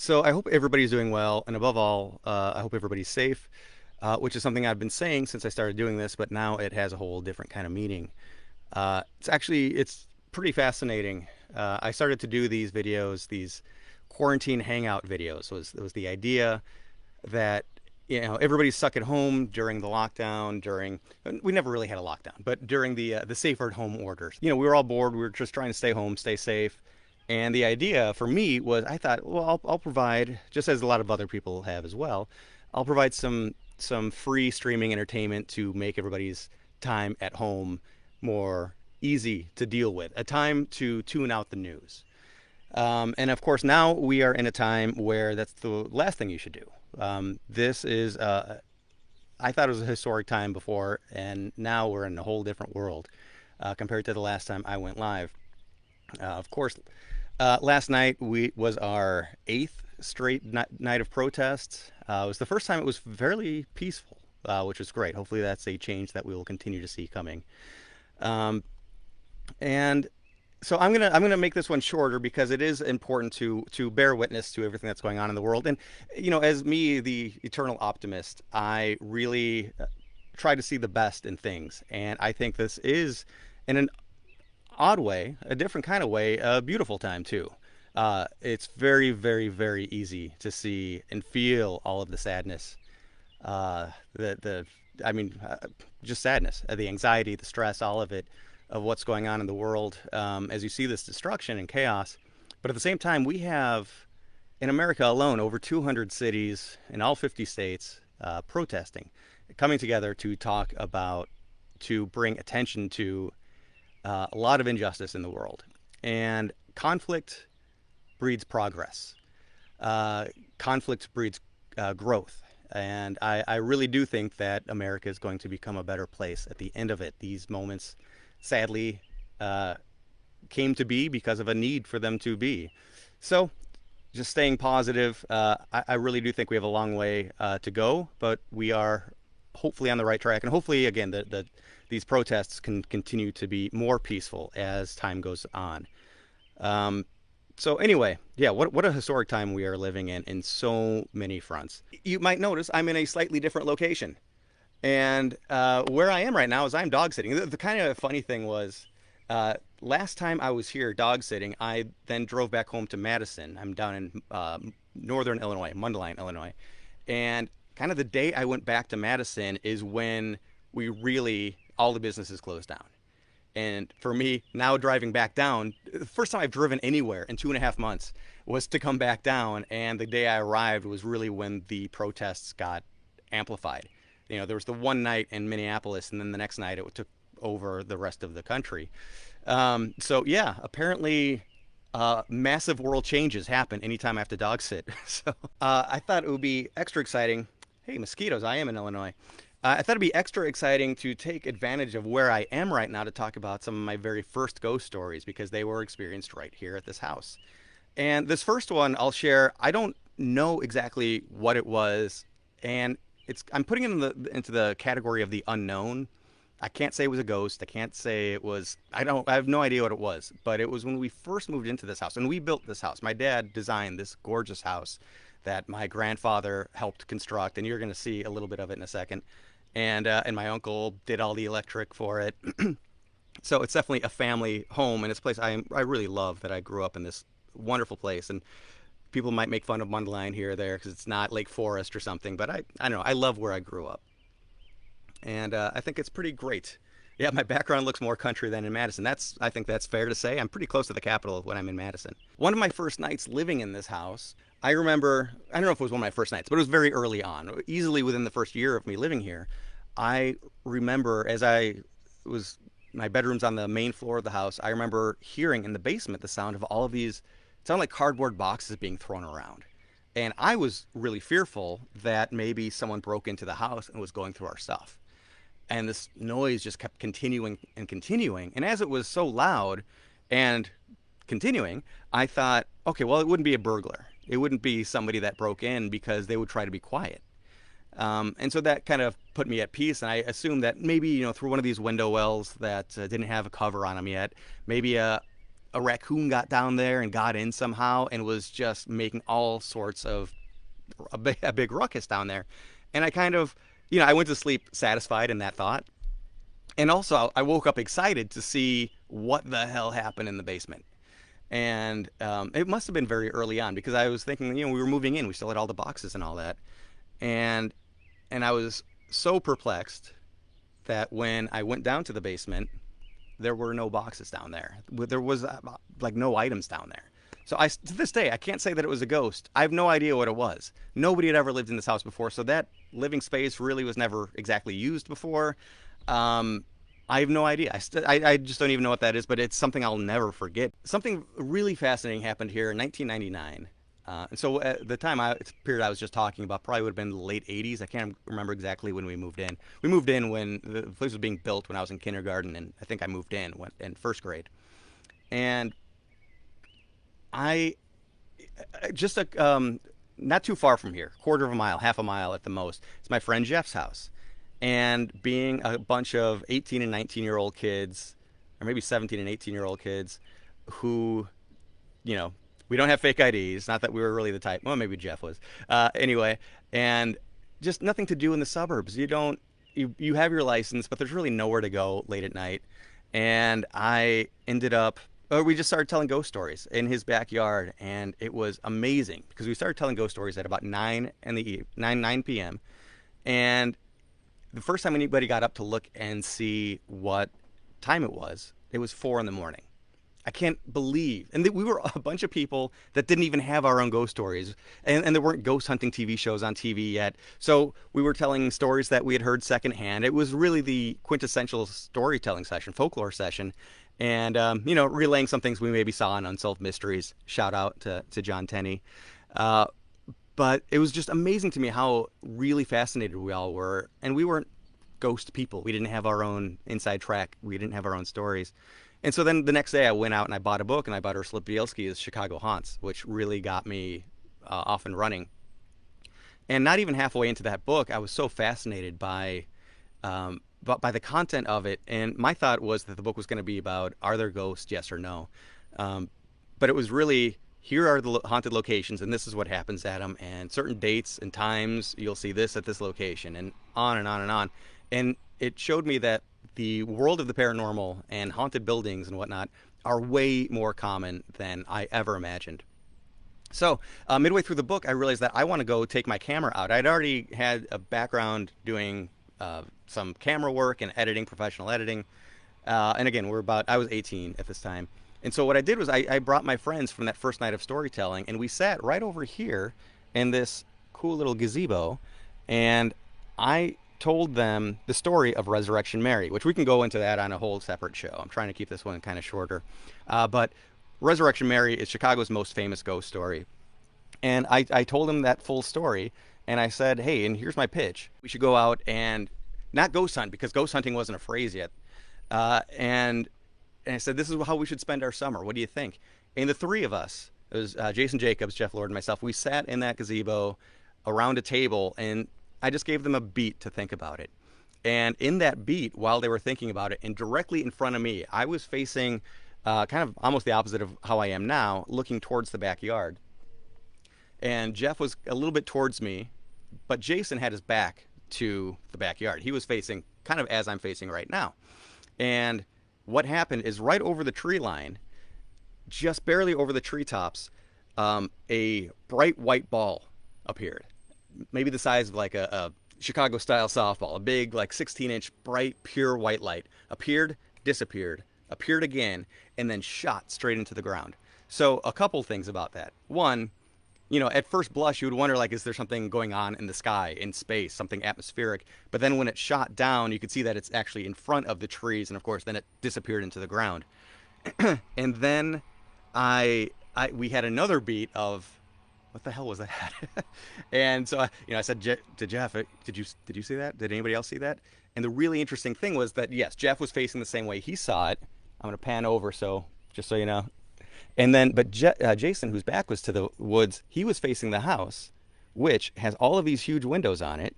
So I hope everybody's doing well, and above all, I hope everybody's safe, which is something I've been saying since I started doing this, but now it has a whole different kind of meaning. It's pretty fascinating. I started to do these videos, these quarantine hangout videos. Was the idea that everybody's stuck at home during the lockdown. During We never really had a lockdown, but during the safer at home orders, we were all bored. We were just trying to stay home, stay safe. And the idea for me was, I thought, well, I'll provide, just as a lot of other people have as well, I'll provide some free streaming entertainment to make everybody's time at home more easy to deal with, a time to tune out the news. And of course, now we are in a time where that's the last thing you should do. This is, I thought it was a historic time before, and now we're in a whole different world compared to the last time I went live. Of course, last night was our eighth straight night of protests. It was the first time it was fairly peaceful, which was great. Hopefully, that's a change that we will continue to see coming. Um, and so I'm gonna make this one shorter because it is important to bear witness to everything that's going on in the world. And as me, the eternal optimist, I really try to see the best in things, and I think this is, in an odd way, a different kind of way, a beautiful time too. It's very, very, very easy to see and feel all of the sadness, the I mean, just sadness, the anxiety, the stress, all of it, of what's going on in the world, as you see this destruction and chaos. But at the same time, we have in America alone over 200 cities in all 50 states protesting, coming together to talk about, to bring attention to a lot of injustice in the world. And conflict breeds progress. Conflict breeds growth. And I really do think that America is going to become a better place at the end of it. These moments, sadly, came to be because of a need for them to be. So, just staying positive. I really do think we have a long way to go, but we are hopefully on the right track. And hopefully, again, these protests can continue to be more peaceful as time goes on. So anyway, yeah, what a historic time we are living in so many fronts. You might notice I'm in a slightly different location. And where I am right now is I'm dog sitting. The kind of funny thing was, last time I was here dog sitting, I then drove back home to Madison. I'm down in northern Illinois, Mundelein, Illinois. And kind of the day I went back to Madison is when all the businesses closed down. And for me, now driving back down, the first time I've driven anywhere in 2.5 months was to come back down. And the day I arrived was really when the protests got amplified. There was the one night in Minneapolis, and then the next night it took over the rest of the country. So yeah, apparently massive world changes happen anytime I have to dog sit. So I thought it would be extra exciting. Hey, mosquitoes, I am in Illinois. I thought it'd be extra exciting to take advantage of where I am right now to talk about some of my very first ghost stories, because they were experienced right here at this house. And this first one I'll share, I don't know exactly what it was, and I'm putting it into the category of the unknown. I can't say it was a ghost. I can't say it was. I have no idea what it was. But it was when we first moved into this house, and we built this house. My dad designed this gorgeous house that my grandfather helped construct, and you're going to see a little bit of it in a second. And my uncle did all the electric for it. So it's definitely a family home, and it's a place I really love, that I grew up in this wonderful place. And people might make fun of Mundelein here or there because it's not Lake Forest or something, but I don't know. I love where I grew up, and I think it's pretty great. Yeah, my background looks more country than in Madison. I think that's fair to say. I'm pretty close to the capital when I'm in Madison. One of my first nights living in this house, I remember, I don't know if it was one of my first nights, but it was very early on, easily within the first year of me living here. I remember, my bedroom's on the main floor of the house. I remember hearing in the basement the sound of all of these, it sounded like cardboard boxes being thrown around. And I was really fearful that maybe someone broke into the house and was going through our stuff. And this noise just kept continuing and continuing. And as it was so loud and continuing, I thought, okay, well, it wouldn't be a burglar. It wouldn't be somebody that broke in, because they would try to be quiet. And so that kind of put me at peace. And I assumed that maybe, through one of these window wells that didn't have a cover on them yet, maybe a a raccoon got down there and got in somehow and was just making all sorts of a big ruckus down there. And I kind of, I went to sleep satisfied in that thought. And also, I woke up excited to see what the hell happened in the basement. And it must have been very early on because I was thinking, we were moving in, we still had all the boxes and all that, and I was so perplexed that when I went down to the basement, there were no boxes down there. There was like no items down there. So to this day, I can't say that it was a ghost. I have no idea what it was. Nobody had ever lived in this house before, so that living space really was never exactly used before. I have no idea. I just don't even know what that is, but it's something I'll never forget. Something really fascinating happened here in 1999. And so at the time, it's a period I was just talking about, probably would have been the late 80s. I can't remember exactly when we moved in. We moved in when the place was being built when I was in kindergarten, and I think I moved in first grade. And I just not too far from here, quarter of a mile, half a mile at the most, it's my friend Jeff's house. And being a bunch of 18 and 19-year-old kids, or maybe 17 and 18-year-old kids, who, we don't have fake IDs. Not that we were really the type. Well, maybe Jeff was. Anyway, and just nothing to do in the suburbs. You have your license, but there's really nowhere to go late at night. And I ended up, we just started telling ghost stories in his backyard, and it was amazing because we started telling ghost stories at about 9 p.m. And the first time anybody got up to look and see what time it was 4 in the morning. I can't believe. And we were a bunch of people that didn't even have our own ghost stories. And there weren't ghost hunting TV shows on TV yet. So we were telling stories that we had heard secondhand. It was really the quintessential storytelling session, folklore session. And, relaying some things we maybe saw in Unsolved Mysteries. Shout out to John Tenney. But it was just amazing to me how really fascinated we all were. And we weren't ghost people. We didn't have our own inside track. We didn't have our own stories. And so then the next day I went out and I bought a book, and I bought Ursula Bielski's Chicago Haunts, which really got me off and running. And not even halfway into that book, I was so fascinated by the content of it. And my thought was that the book was going to be about, are there ghosts, yes or no? But it was really, here are the haunted locations, and this is what happens at them, and certain dates and times, you'll see this at this location, and on and on and on. And it showed me that the world of the paranormal and haunted buildings and whatnot are way more common than I ever imagined. So midway through the book, I realized that I want to go take my camera out. I'd already had a background doing some camera work and editing, professional editing. And again, I was 18 at this time. And so what I did was I brought my friends from that first night of storytelling, and we sat right over here in this cool little gazebo, and I told them the story of Resurrection Mary, which we can go into that on a whole separate show. I'm trying to keep this one kind of shorter. But Resurrection Mary is Chicago's most famous ghost story. And I told them that full story, and I said, hey, and here's my pitch. We should go out and not ghost hunt, because ghost hunting wasn't a phrase yet. And I said, this is how we should spend our summer. What do you think? And the three of us, it was Jason Jacobs, Jeff Lord, and myself, we sat in that gazebo around a table, and I just gave them a beat to think about it. And in that beat, while they were thinking about it, and directly in front of me, I was facing kind of almost the opposite of how I am now, looking towards the backyard. And Jeff was a little bit towards me, but Jason had his back to the backyard. He was facing kind of as I'm facing right now. And what happened is right over the tree line, just barely over the treetops, a bright white ball appeared. Maybe the size of like a Chicago-style softball, a big, like 16-inch, bright, pure white light. Appeared, disappeared, appeared again, and then shot straight into the ground. So a couple things about that. One, at first blush, you would wonder, like, is there something going on in the sky, in space, something atmospheric? But then when it shot down, you could see that it's actually in front of the trees, and of course, then it disappeared into the ground. And then we had another beat of, what the hell was that? And so, I said to Jeff, did you see that? Did anybody else see that? And the really interesting thing was that, yes, Jeff was facing the same way he saw it. I'm going to pan over, just so you know. And then, but Jason, whose back was to the woods, he was facing the house, which has all of these huge windows on it.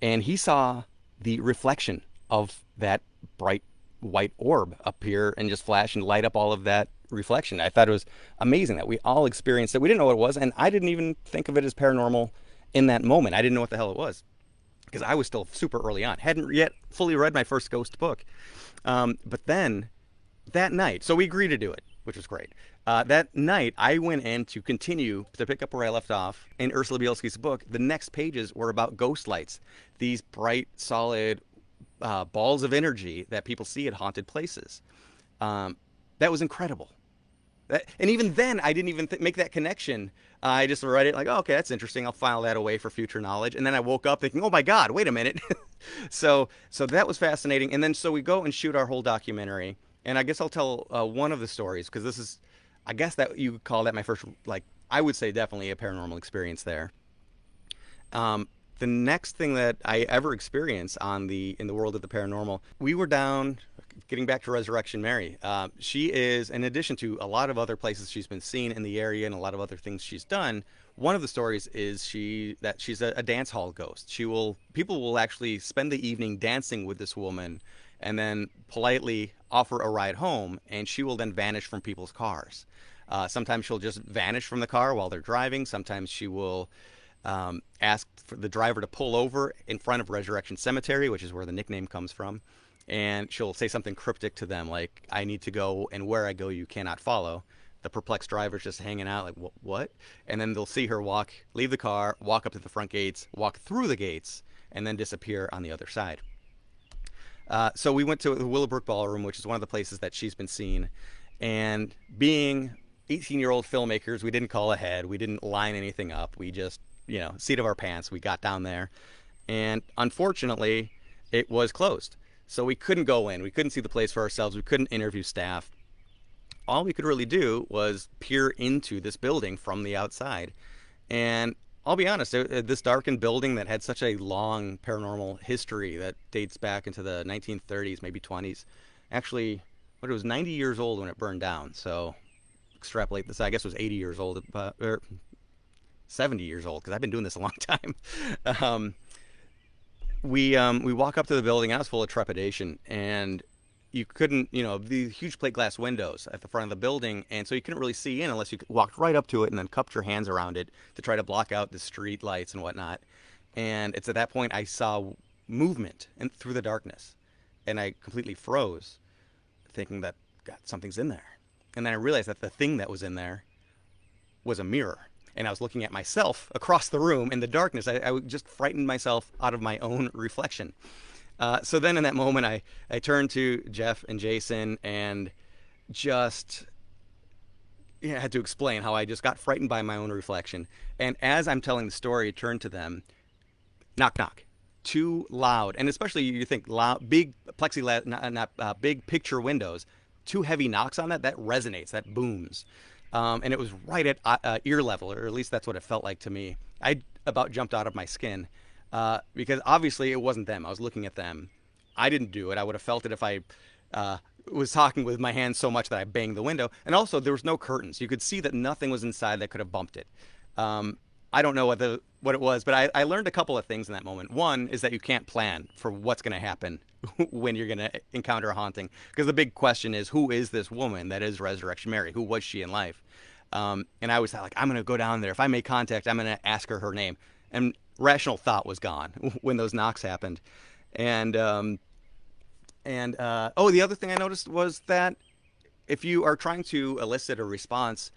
And he saw the reflection of that bright white orb appear and just flash and light up all of that reflection. I thought it was amazing that we all experienced it. We didn't know what it was, and I didn't even think of it as paranormal in that moment. I didn't know what the hell it was because I was still super early on. Hadn't yet fully read my first ghost book. But then that night, so we agreed to do it, which was great. That night, I went in to continue to pick up where I left off in Ursula Bielski's book. The next pages were about ghost lights, these bright, solid balls of energy that people see at haunted places. That was incredible. And even then, I didn't even make that connection. I just read it like, oh, okay, that's interesting. I'll file that away for future knowledge. And then I woke up thinking, oh my God, wait a minute. So that was fascinating. And then so we go and shoot our whole documentary. And I guess I'll tell one of the stories because this is, I guess that you could call that my first, like, I would say definitely a paranormal experience there. The next thing that I ever experienced in the world of the paranormal, we were down. Getting back to Resurrection Mary, she is, in addition to a lot of other places she's been seen in the area and a lot of other things she's done. One of the stories is she's a dance hall ghost. People will actually spend the evening dancing with this woman, and then politely offer a ride home, and she will then vanish from people's cars. Sometimes she'll just vanish from the car while they're driving. Sometimes she will ask for the driver to pull over in front of Resurrection Cemetery, which is where the nickname comes from. And she'll say something cryptic to them, like, I need to go, and where I go, you cannot follow. The perplexed driver's just hanging out, like, what? And then they'll see her leave the car, walk up to the front gates, walk through the gates, and then disappear on the other side. So we went to the Willowbrook Ballroom, which is one of the places that she's been seen. And being 18-year-old filmmakers, we didn't call ahead. We didn't line anything up. We just, seat of our pants, we got down there. And unfortunately, it was closed. So we couldn't go in. We couldn't see the place for ourselves. We couldn't interview staff. All we could really do was peer into this building from the outside. And I'll be honest, this darkened building that had such a long paranormal history that dates back into the 1930s, maybe 20s. Actually, it was 90 years old when it burned down. So extrapolate this. I guess it was 80 years old, or 70 years old, because I've been doing this a long time. We walk up to the building. I was full of trepidation, and you couldn't, the huge plate glass windows at the front of the building, and so you couldn't really see in unless you walked right up to it and then cupped your hands around it to try to block out the street lights and whatnot. And it's at that point I saw movement through the darkness, and I completely froze, thinking that, God, something's in there. And then I realized that the thing that was in there was a mirror. And I was looking at myself across the room in the darkness. I just frightened myself out of my own reflection. So then in that moment, I turned to Jeff and Jason and just had to explain how I just got frightened by my own reflection. And as I'm telling the story, I turned to them, knock, knock. Too loud. And especially you think loud, big plexiglass, not big picture windows, too heavy knocks on that resonates, that booms. And it was right at ear level, or at least that's what it felt like to me. I about jumped out of my skin because obviously it wasn't them. I was looking at them. I didn't do it. I would have felt it if I was talking with my hands so much that I banged the window. And also, there was no curtains. You could see that nothing was inside that could have bumped it. I don't know what it was, but I learned a couple of things in that moment. One is that you can't plan for what's going to happen when you're going to encounter a haunting. Because the big question is, who is this woman that is Resurrection Mary? Who was she in life? And I always thought, like, I'm going to go down there. If I make contact, I'm going to ask her name. And rational thought was gone when those knocks happened. And the other thing I noticed was that if you are trying to elicit a response,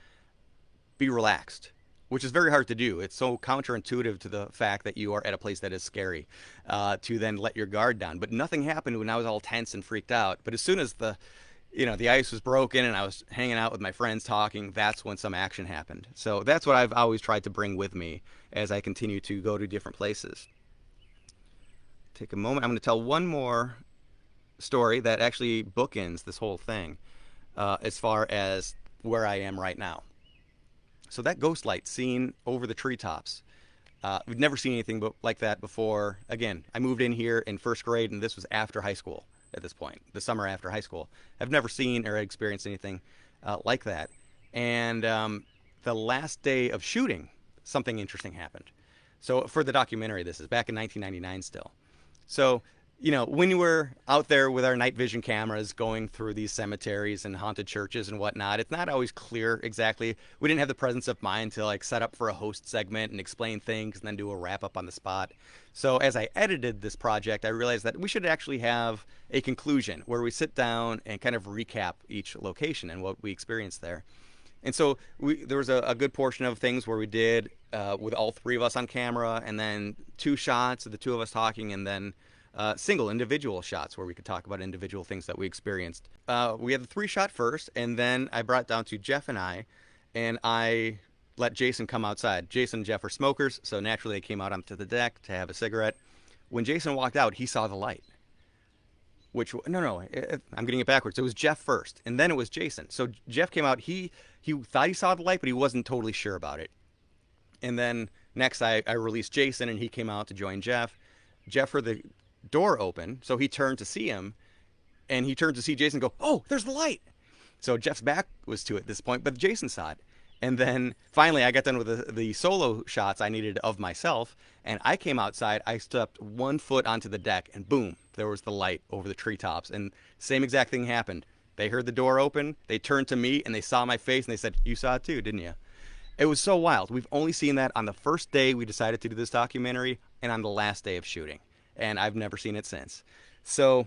be relaxed, which is very hard to do. It's so counterintuitive to the fact that you are at a place that is scary, to then let your guard down. But nothing happened when I was all tense and freaked out. But as soon as the ice was broken and I was hanging out with my friends talking, that's when some action happened. So that's what I've always tried to bring with me as I continue to go to different places. Take a moment. I'm going to tell one more story that actually bookends this whole thing, as far as where I am right now. So that ghost light seen over the treetops, we've never seen anything like that before. Again, I moved in here in first grade, and this was after high school at this point, the summer after high school. I've never seen or experienced anything like that. And the last day of shooting, something interesting happened. So for the documentary, this is back in 1999 still. So when we're out there with our night vision cameras going through these cemeteries and haunted churches and whatnot, it's not always clear exactly. We didn't have the presence of mind to like set up for a host segment and explain things and then do a wrap up on the spot. So as I edited this project, I realized that we should actually have a conclusion where we sit down and kind of recap each location and what we experienced there. And so there was a good portion of things where we did with all three of us on camera, and then two shots of the two of us talking, and then single individual shots where we could talk about individual things that we experienced. We had the 3-shot first, and then I brought it down to Jeff and I let Jason come outside. Jason and Jeff are smokers, so naturally they came out onto the deck to have a cigarette. When Jason walked out, he saw the light. I'm getting it backwards. It was Jeff first, and then it was Jason. So Jeff came out. He thought he saw the light, but he wasn't totally sure about it. And then next, I released Jason, and he came out to join Jeff. Jeff heard the door open, so he turned to see him, and he turned to see Jason go, "Oh, there's the light." So Jeff's back was to it at this point, but Jason saw it. And then finally I got done with the solo shots I needed of myself, and I came outside. I stepped 1 foot onto the deck, and boom, there was the light over the treetops. And same exact thing happened. They heard the door open, they turned to me, and they saw my face, and they said, "You saw it too, didn't you?" It was so wild. We've only seen that on the first day we decided to do this documentary and on the last day of shooting. And I've never seen it since. So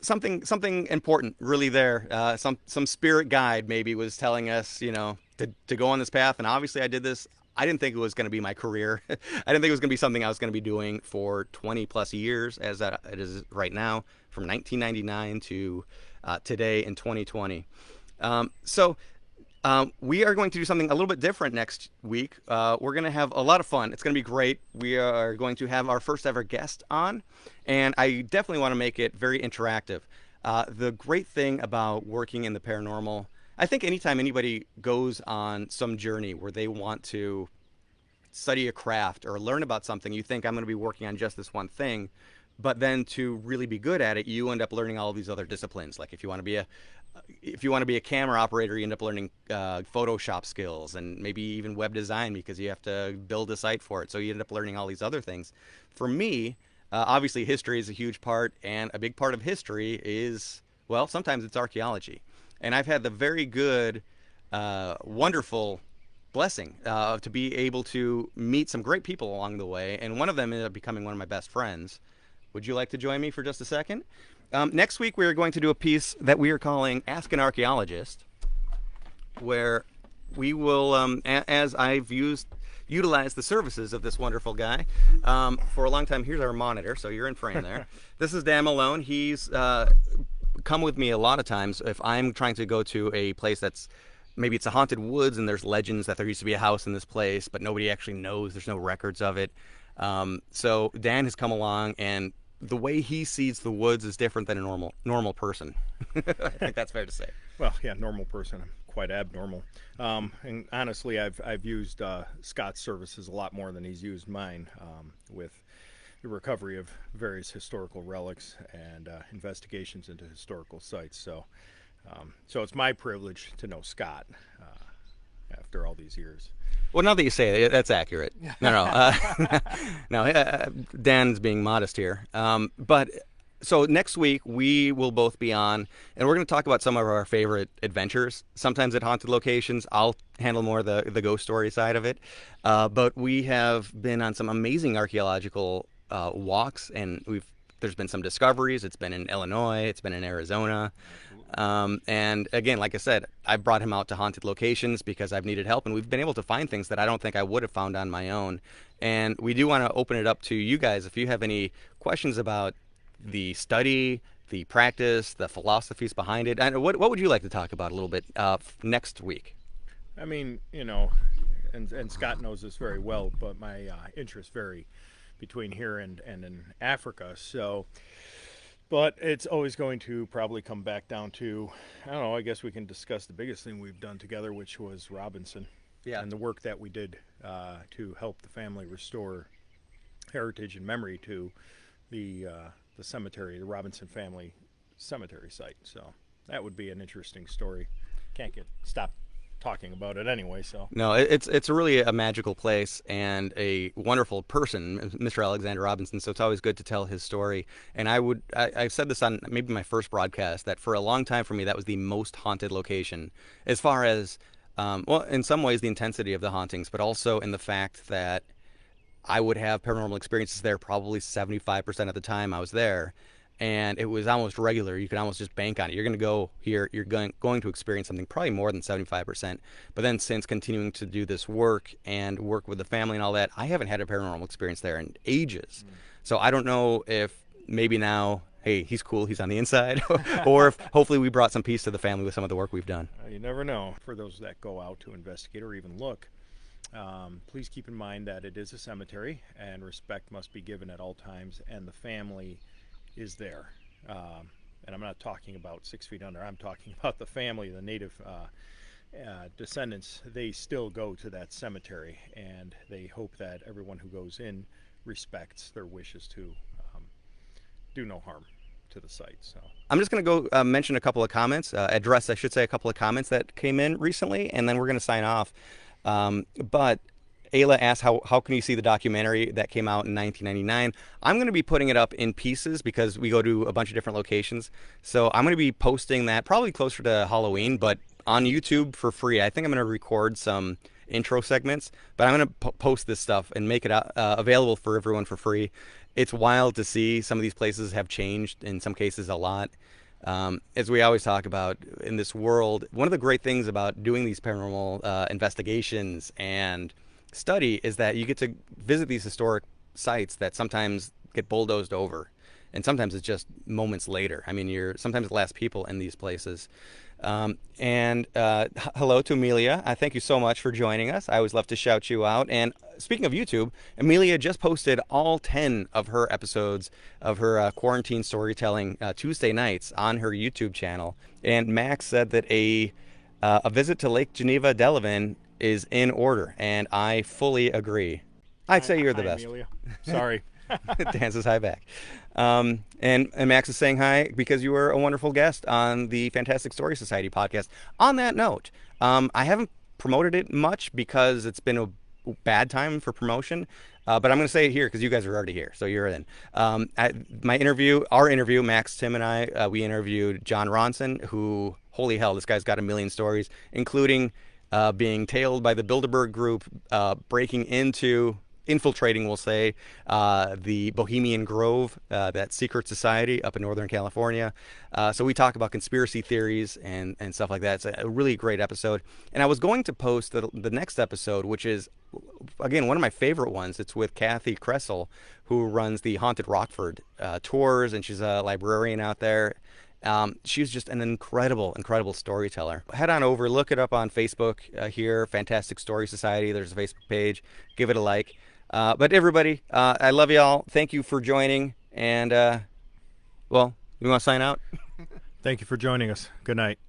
something important really there. Some spirit guide maybe was telling us, to go on this path. And obviously I did this. I didn't think it was going to be my career. I didn't think it was going to be something I was going to be doing for 20 plus years as it is right now, from 1999 to today in 2020. We are going to do something a little bit different next week. We're going to have a lot of fun. It's going to be great. We are going to have our first ever guest on, and I definitely want to make it very interactive. The great thing about working in the paranormal, I think anytime anybody goes on some journey where they want to study a craft or learn about something, you think I'm going to be working on just this one thing, but then to really be good at it, you end up learning all of these other disciplines. Like if you want to be a camera operator, you end up learning Photoshop skills and maybe even web design because you have to build a site for it. So you end up learning all these other things. For me, obviously history is a huge part, and a big part of history is, well, sometimes it's archaeology. And I've had the very good, wonderful blessing to be able to meet some great people along the way, and one of them ended up becoming one of my best friends. Would you like to join me for just a second? Next week, we are going to do a piece that we are calling Ask an Archaeologist, where we will, as I've utilized the services of this wonderful guy for a long time. Here's our monitor, so you're in frame there. This is Dan Malone. He's come with me a lot of times if I'm trying to go to a place that's, maybe it's a haunted woods and there's legends that there used to be a house in this place, but nobody actually knows. There's no records of it. So Dan has come along, and the way he sees the woods is different than a normal person. I think that's fair to say. Well, yeah, normal person. I'm quite abnormal. And honestly, I've used Scott's services a lot more than he's used mine with the recovery of various historical relics and investigations into historical sites. So it's my privilege to know Scott after all these years. Well, now that you say it, that's accurate. No, Dan's being modest here. But so next week we will both be on, and we're going to talk about some of our favorite adventures. Sometimes at haunted locations. I'll handle more the ghost story side of it. But we have been on some amazing archaeological walks, and there's been some discoveries. It's been in Illinois. It's been in Arizona. And again, like I said, I brought him out to haunted locations because I've needed help, and we've been able to find things that I don't think I would have found on my own. And we do want to open it up to you guys if you have any questions about the study, the practice, the philosophies behind it. And what would you like to talk about a little bit next week? I mean, and Scott knows this very well, but my interests vary between here and in Africa. So, but it's always going to probably come back down to, I don't know, I guess we can discuss the biggest thing we've done together, which was Robinson. Yeah. And the work that we did to help the family restore heritage and memory to the cemetery, the Robinson family cemetery site. So that would be an interesting story. Can't get stopped talking about it anyway. So No, it's really a magical place and a wonderful person, Mr. Alexander Robinson. So it's always good to tell his story. And I've said this on maybe my first broadcast that for a long time for me that was the most haunted location, as far as well, in some ways the intensity of the hauntings, but also in the fact that I would have paranormal experiences there probably 75% of the time I was there. And it was almost regular. You could almost just bank on it. You're going to go here. You're going to experience something probably more than 75%. But then since continuing to do this work and work with the family and all that, I haven't had a paranormal experience there in ages. So I don't know if maybe now, hey, he's cool, he's on the inside, or if hopefully we brought some peace to the family with some of the work we've done. you never know. For those that go out to investigate or even look, please keep in mind that it is a cemetery and respect must be given at all times, and the family is there. And I'm not talking about 6 feet under. I'm talking about the family, the native descendants. They still go to that cemetery, and they hope that everyone who goes in respects their wishes to do no harm to the site. So I'm just going to go mention a couple of comments, address, I should say, a couple of comments that came in recently, and then we're going to sign off. But Ayla asked, how can you see the documentary that came out in 1999? I'm going to be putting it up in pieces because we go to a bunch of different locations. So I'm going to be posting that probably closer to Halloween, but on YouTube for free. I think I'm going to record some intro segments, but I'm going to post this stuff and make it available for everyone for free. It's wild to see some of these places have changed, in some cases a lot. As we always talk about in this world, one of the great things about doing these paranormal investigations and study is that you get to visit these historic sites that sometimes get bulldozed over, and sometimes it's just moments later. I mean, you're sometimes the last people in these places. And hello to Amelia. Thank you so much for joining us. I always love to shout you out. And speaking of YouTube, Amelia just posted all 10 of her episodes of her quarantine storytelling Tuesday nights on her YouTube channel. And Max said that a visit to Lake Geneva Delavan is in order, and I fully agree. I'd say you're the best. Amelia. Sorry. Dan says hi back. And Max is saying hi because you were a wonderful guest on the Fantastic Story Society podcast. On that note, I haven't promoted it much because it's been a bad time for promotion, but I'm going to say it here because you guys are already here, so you're in. Our interview, Max, Tim, and I, we interviewed John Ronson, who, holy hell, this guy's got a million stories, including being tailed by the Bilderberg group, infiltrating, we'll say, the Bohemian Grove, that secret society up in Northern California. So we talk about conspiracy theories and stuff like that. It's a really great episode. And I was going to post the next episode, which is, again, one of my favorite ones. It's with Kathy Kressel, who runs the Haunted Rockford tours, and she's a librarian out there. She's just an incredible storyteller. Head on over, look it up on Facebook here, Fantastic Story Society. There's a Facebook page. Give it a like. But everybody, I love y'all. Thank you for joining. And, well, you want to sign out? Thank you for joining us. Good night.